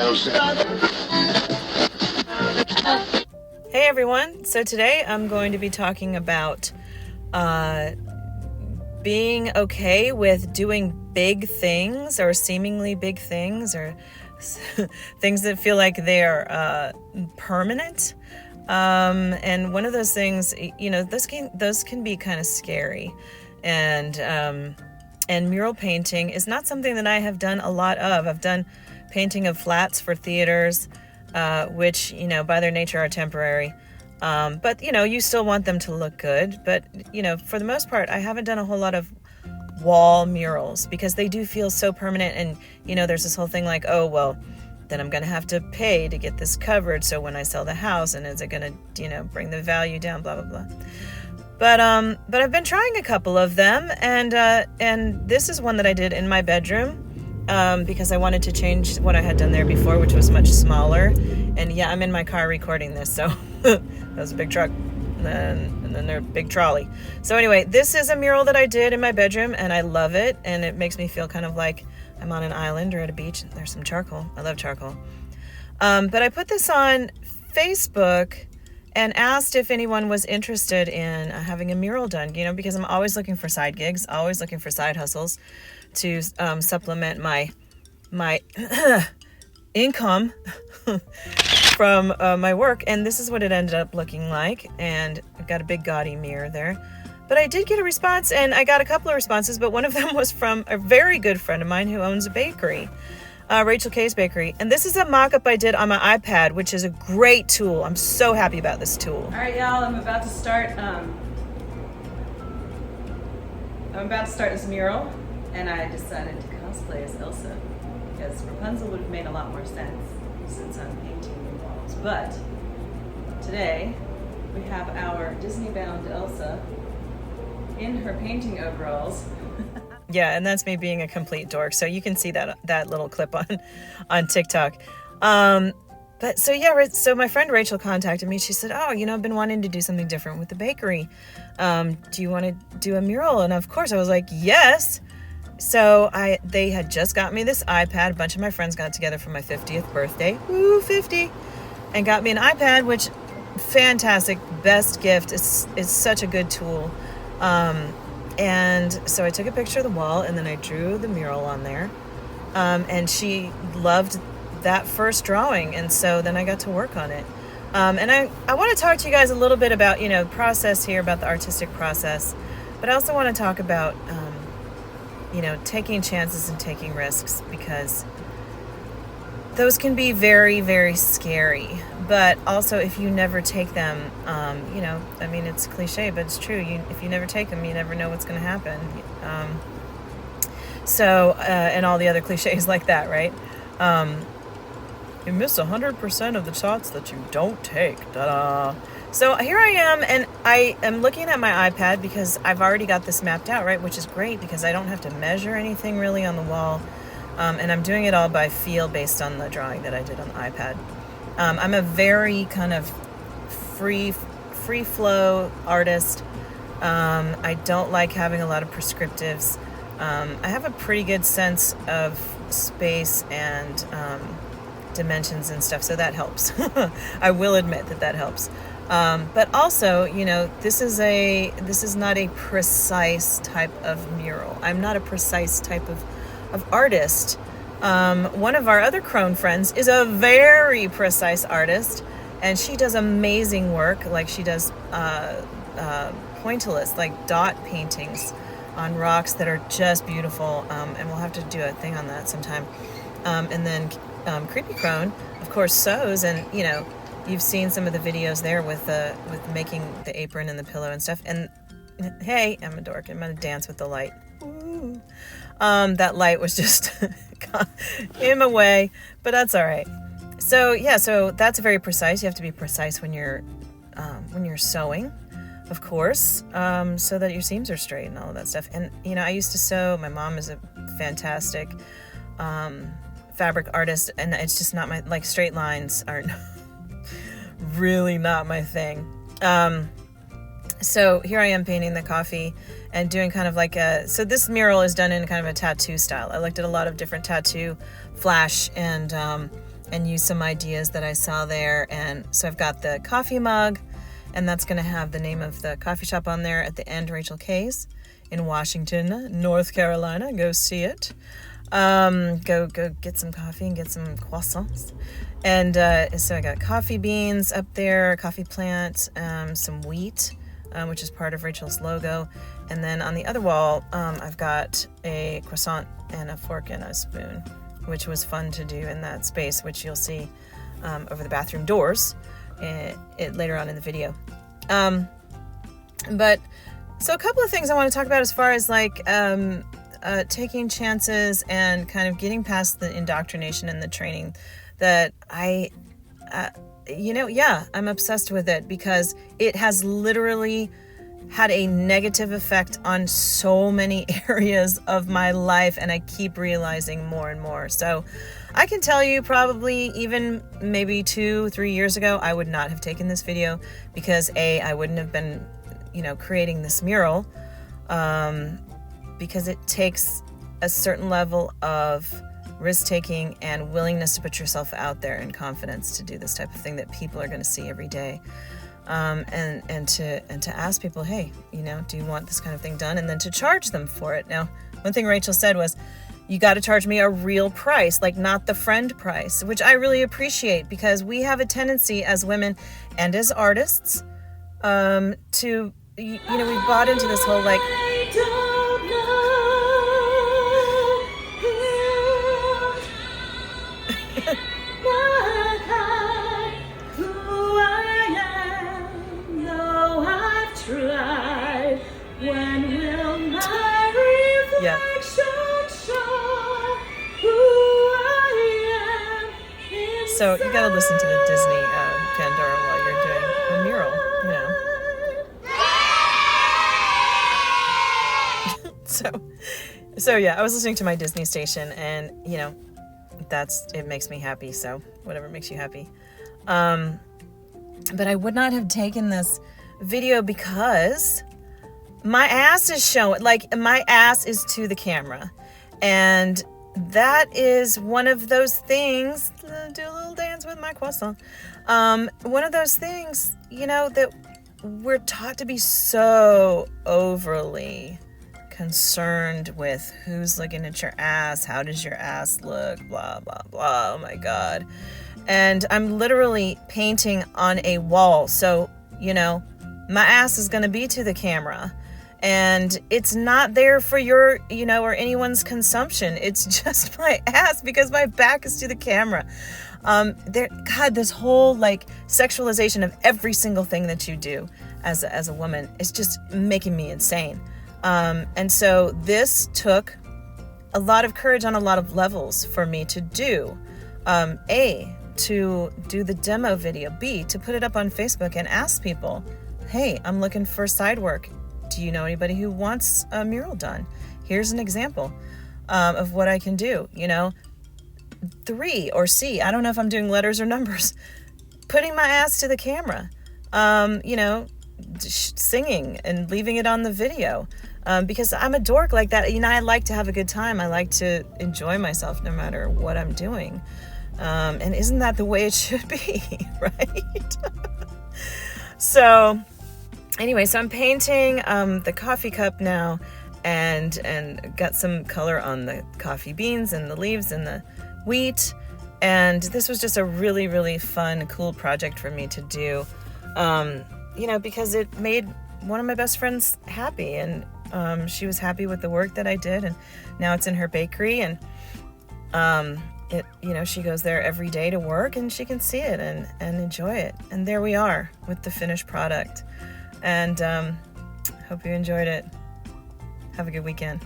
Hey everyone, so today I'm going to be talking about being okay with doing big things or seemingly big things or things that feel like they're permanent. And one of those things, those can be kind of scary. And mural painting is not something that I have done a lot of. I've done painting of flats for theaters, which, by their nature are temporary. But, you still want them to look good. But, for the most part, I haven't done a whole lot of wall murals because they do feel so permanent. And, there's this whole thing like, oh, well, then I'm going to have to pay to get this covered. So when I sell the house, and is it going to, bring the value down, blah, blah, blah. But I've been trying a couple of them. And this is one that I did in my bedroom. Because I wanted to change what I had done there before, which was much smaller. And yeah, I'm in my car recording this, so that was a big truck, and then there's a big trolley. So anyway, this is a mural that I did in my bedroom, and I love it, and it makes me feel kind of like I'm on an island or at a beach. There's some charcoal. I love charcoal. But I put this on Facebook and asked if anyone was interested in having a mural done, because I'm always looking for side gigs, always looking for side hustles to supplement my income from my work. And this is what it ended up looking like. And I've got a big gaudy mirror there. But I did get a response, and I got a couple of responses, but one of them was from a very good friend of mine who owns a bakery, Rachel K's Bakery. And this is a mock-up I did on my iPad, which is a great tool. I'm so happy about this tool. All right, y'all, I'm about to start this mural. And I decided to cosplay as Elsa because Rapunzel would have made a lot more sense since I'm painting the walls. But today we have our Disney-bound Elsa in her painting overalls. Yeah, and that's me being a complete dork. So you can see that little clip on TikTok. So my friend Rachel contacted me. She said, oh, I've been wanting to do something different with the bakery. Do you want to do a mural? And of course I was like, yes. So they had just got me this iPad. A bunch of my friends got together for my 50th birthday. Woo, 50. And got me an iPad, which fantastic, best gift. It's such a good tool. And so I took a picture of the wall and then I drew the mural on there. And she loved that first drawing. And so then I got to work on it. And I want to talk to you guys a little bit about, process here, about the artistic process. But I also want to talk about, taking chances and taking risks, because those can be very, very scary. But also, if you never take them, it's cliche, but it's true. If you never take them, you never know what's going to happen. And all the other cliches like that, right? You miss 100% of the shots that you don't take. Ta-da! So here I am, and I am looking at my iPad because I've already got this mapped out, right? Which is great because I don't have to measure anything really on the wall. And I'm doing it all by feel based on the drawing that I did on the iPad. I'm a very kind of free flow artist. I don't like having a lot of prescriptives. I have a pretty good sense of space and dimensions and stuff, so that helps. I will admit that helps. But also, this is not a precise type of mural. I'm not a precise type of artist. One of our other crone friends is a very precise artist, and she does amazing work. Like she does pointillist, like dot paintings on rocks that are just beautiful. And we'll have to do a thing on that sometime. And then Creepy Crone, of course, sews, and you've seen some of the videos there with making the apron and the pillow and stuff. And hey, I'm a dork. I'm gonna dance with the light. Ooh. That light was just in my way, but that's all right. So that's very precise. You have to be precise when you're sewing, of course, so that your seams are straight and all of that stuff. And I used to sew. My mom is a fantastic fabric artist, and it's just not my, straight lines aren't really not my thing. So here I am painting the coffee and doing kind of so this mural is done in kind of a tattoo style. I looked at a lot of different tattoo flash and and use some ideas that I saw there. And so I've got the coffee mug, and that's going to have the name of the coffee shop on there at the end, Rachel K's in Washington, North Carolina. Go see it. Go get some coffee and get some croissants. And so I got coffee beans up there, coffee plant, some wheat, which is part of Rachel's logo. And then on the other wall, I've got a croissant and a fork and a spoon, which was fun to do in that space, which you'll see over the bathroom doors later on in the video. But so a couple of things I want to talk about as far as like taking chances and kind of getting past the indoctrination and the training that I'm obsessed with it, because it has literally had a negative effect on so many areas of my life, and I keep realizing more and more. So I can tell you, probably even maybe 2-3 years ago, I would not have taken this video, because I wouldn't have been, creating this mural, because it takes a certain level of risk-taking and willingness to put yourself out there and confidence to do this type of thing that people are going to see every day. And to ask people, hey, do you want this kind of thing done? And then to charge them for it. Now, one thing Rachel said was, you got to charge me a real price, like not the friend price, which I really appreciate, because we have a tendency as women and as artists to, we bought into this whole like, So you gotta listen to the Disney Pandora while you're doing a mural, So yeah, I was listening to my Disney station, and it makes me happy. So whatever makes you happy. But I would not have taken this video because my ass is showing, like my ass is to the camera, and that is one of those things, do a little dance with my croissant, one of those things, that we're taught to be so overly concerned with who's looking at your ass, how does your ass look, blah, blah, blah, oh my God. And I'm literally painting on a wall, so, my ass is going to be to the camera. And it's not there for your, or anyone's consumption. It's just my ass because my back is to the camera. This whole like sexualization of every single thing that you do as a woman is just making me insane. And so this took a lot of courage on a lot of levels for me to do. A, to do the demo video. B, to put it up on Facebook and ask people, hey, I'm looking for side work. Do you know anybody who wants a mural done? Here's an example of what I can do, 3, or C, I don't know if I'm doing letters or numbers, putting my ass to the camera, singing and leaving it on the video, because I'm a dork like that. I like to have a good time. I like to enjoy myself no matter what I'm doing. And isn't that the way it should be, right? So anyway, so I'm painting the coffee cup now, and got some color on the coffee beans and the leaves and the wheat. And this was just a really, really fun, cool project for me to do, because it made one of my best friends happy, and she was happy with the work that I did, and now it's in her bakery, and she goes there every day to work, and she can see it and enjoy it. And there we are with the finished product. And hope you enjoyed it. Have a good weekend.